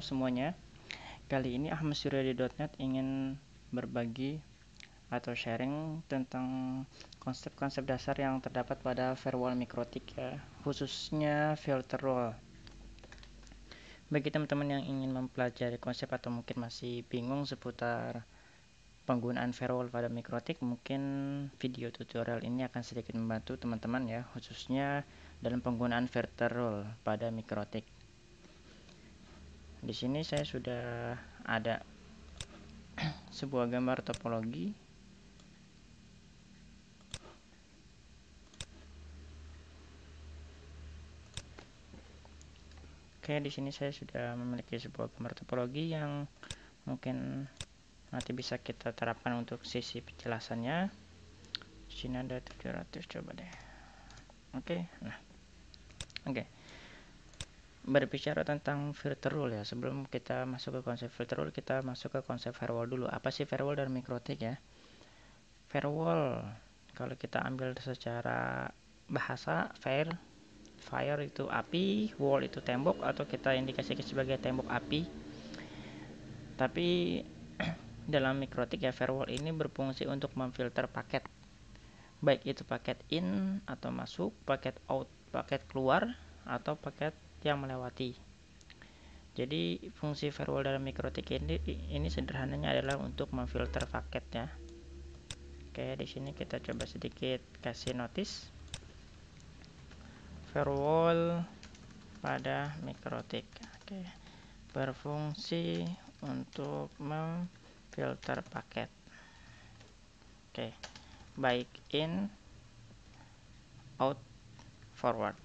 semuanya. Kali ini Ahmad Suryadi.net ingin berbagi atau sharing tentang konsep-konsep dasar yang terdapat pada firewall mikrotik ya, khususnya filter rule. Bagi teman-teman yang ingin mempelajari konsep atau mungkin masih bingung seputar penggunaan firewall pada mikrotik, mungkin video tutorial ini akan sedikit membantu teman-teman ya, khususnya dalam penggunaan filter rule pada mikrotik. Di sini saya sudah ada sebuah gambar topologi. Oke, di sini saya sudah memiliki sebuah gambar topologi yang mungkin nanti bisa kita terapkan untuk sisi penjelasannya. Di sini ada 700, coba deh. Oke, nah. Oke. Berbicara tentang filter rule ya, sebelum kita masuk ke konsep filter rule, kita masuk ke konsep firewall dulu. Apa sih firewall dan mikrotik ya? Firewall, kalau kita ambil secara bahasa, fire itu api, wall itu tembok, atau kita indikasikan sebagai tembok api. Tapi dalam mikrotik ya, firewall ini berfungsi untuk memfilter paket, baik itu paket in atau masuk, paket out, paket keluar, atau paket yang melewati. Jadi fungsi firewall dalam mikrotik ini sederhananya adalah untuk memfilter paket ya. Oke, di sini kita coba sedikit kasih notice firewall pada mikrotik. Oke, berfungsi untuk memfilter paket. Oke, baik in, out, forward.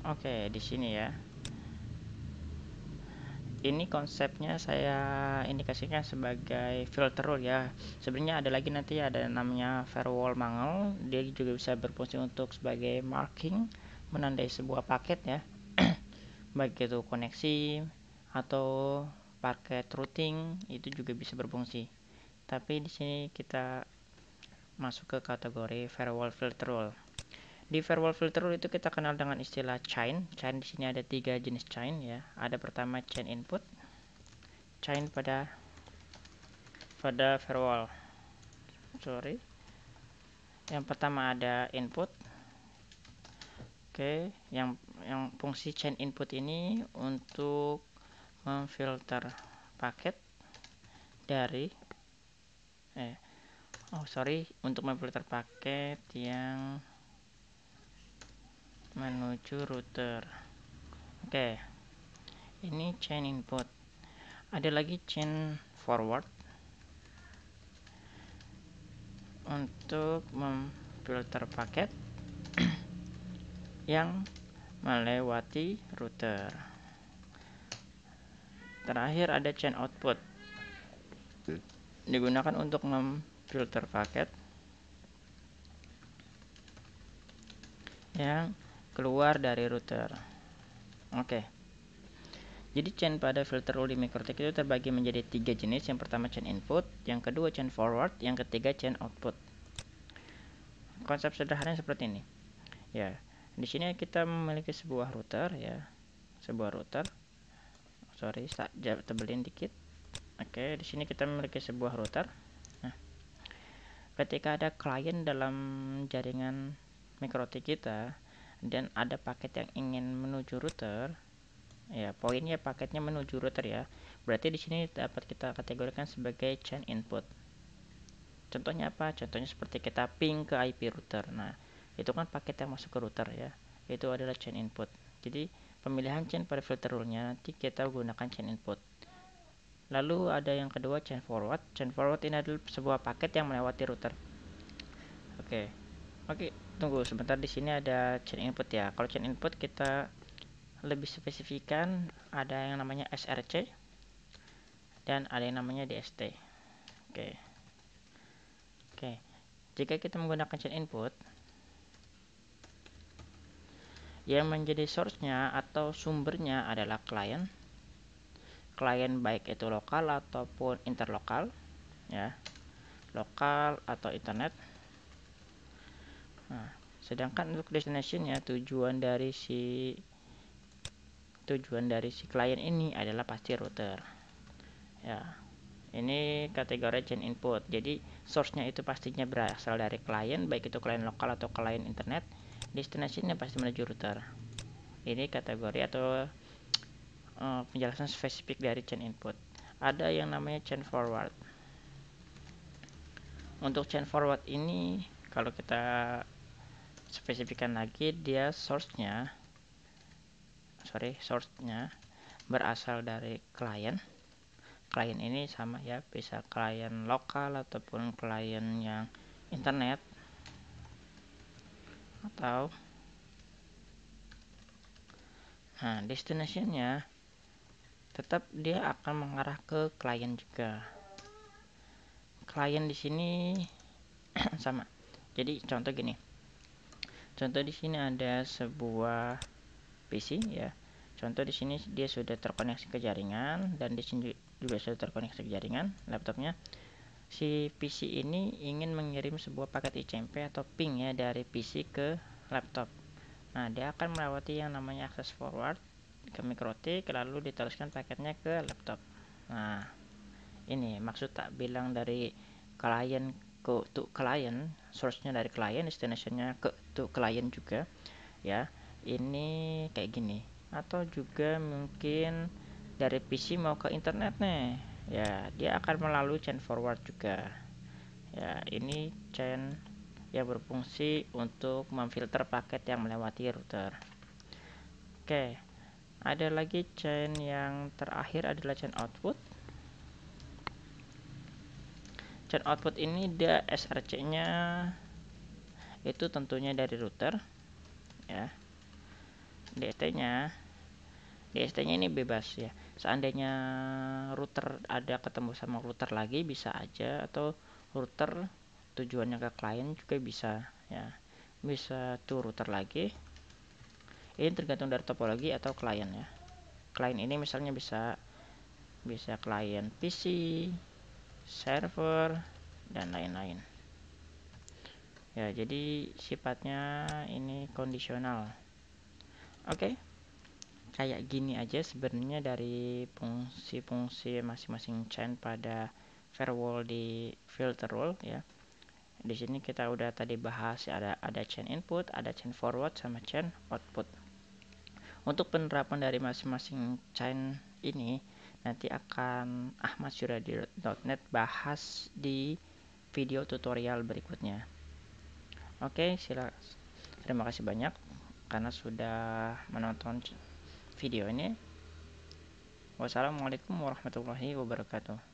Oke, di sini ya. Ini konsepnya saya indikasikan sebagai filter rule ya. Sebenarnya ada lagi nanti ada namanya firewall mangel. Dia juga bisa berfungsi untuk sebagai marking, menandai sebuah paket ya. Baik itu koneksi atau paket routing, itu juga bisa berfungsi. Tapi di sini kita masuk ke kategori firewall filter rule. Di firewall filter rule itu kita kenal dengan istilah chain. Chain di sini ada 3 jenis chain ya. Ada pertama chain input, chain pada firewall. Yang pertama ada input. Oke, yang fungsi chain input ini untuk memfilter paket dari untuk memfilter paket yang menuju router. Oke, ini chain input. Ada lagi chain forward untuk memfilter paket yang melewati router. Terakhir ada chain output, digunakan untuk memfilter paket yang keluar dari router. Oke. Jadi chain pada filter rule di mikrotik itu terbagi menjadi 3 jenis. Yang pertama chain input, yang kedua chain forward, yang ketiga chain output. Konsep sederhananya seperti ini. Ya, di sini kita memiliki sebuah router ya. Sebuah router. Tebelin dikit. Oke, di sini kita memiliki sebuah router. Nah, ketika ada klien dalam jaringan mikrotik kita dan ada paket yang ingin menuju router, ya poinnya paketnya menuju router ya, berarti di sini dapat kita kategorikan sebagai chain input. Contohnya apa? Contohnya seperti kita ping ke IP router. Nah, itu kan paket yang masuk ke router ya, itu adalah chain input. Jadi pemilihan chain pada filter rule-nya nanti kita gunakan chain input. Lalu ada yang kedua chain forward. Chain forward ini adalah sebuah paket yang melewati router. Oke, tunggu sebentar, di sini ada chain input ya. Kalau chain input kita lebih spesifikan, ada yang namanya SRC dan ada yang namanya DST. Oke. Jika kita menggunakan chain input, yang menjadi source-nya atau sumbernya adalah klien baik itu lokal ataupun interlokal ya, lokal atau internet. Nah, sedangkan untuk destination-nya, tujuan dari si tujuan dari si klien ini adalah pasti router. Ya, ini kategori chain input. Jadi source-nya itu pastinya berasal dari klien, baik itu klien lokal atau klien internet. Destination-nya pasti menuju router. Ini kategori atau penjelasan spesifik dari chain input. Ada yang namanya chain forward. Untuk chain forward ini kalau kita spesifikkan lagi, dia source-nya berasal dari klien. Klien ini sama ya, bisa klien lokal ataupun klien yang internet, atau destination-nya tetap dia akan mengarah ke klien juga. Klien di sini sama. Jadi contoh gini. Contoh di sini ada sebuah PC ya. Contoh di sini dia sudah terkoneksi ke jaringan, dan di sini juga sudah terkoneksi ke jaringan laptopnya. Si PC ini ingin mengirim sebuah paket ICMP atau ping ya dari PC ke laptop. Nah, dia akan melewati yang namanya access forward ke MikroTik, lalu diteruskan paketnya ke laptop. Nah, ini maksud tak bilang dari klien ke to klien, source-nya dari klien, destination-nya ke to klien juga ya. Ini kayak gini, atau juga mungkin dari PC mau ke internet nih ya, dia akan melalui chain forward juga ya. Ini chain yang berfungsi untuk memfilter paket yang melewati router. Oke, ada lagi chain yang terakhir adalah chain output. Chain output ini dia SRC-nya itu tentunya dari router ya. DST-nya ini bebas ya. Seandainya router ada ketemu sama router lagi bisa aja, atau router tujuannya ke klien juga bisa ya. Bisa tuh router lagi. Ini tergantung dari topologi atau klien ya. Klien ini misalnya bisa klien PC, server, dan lain-lain. Ya, jadi sifatnya ini kondisional. Oke. Kayak gini aja sebenarnya dari fungsi-fungsi masing-masing chain pada firewall di FilterWall ya. Di sini kita udah tadi bahas ya, ada chain input, ada chain forward, sama chain output. Untuk penerapan dari masing-masing chain ini nanti akan ahmadsuradi.net bahas di video tutorial berikutnya. Oke, terima kasih banyak karena sudah menonton video ini. Wassalamualaikum warahmatullahi wabarakatuh.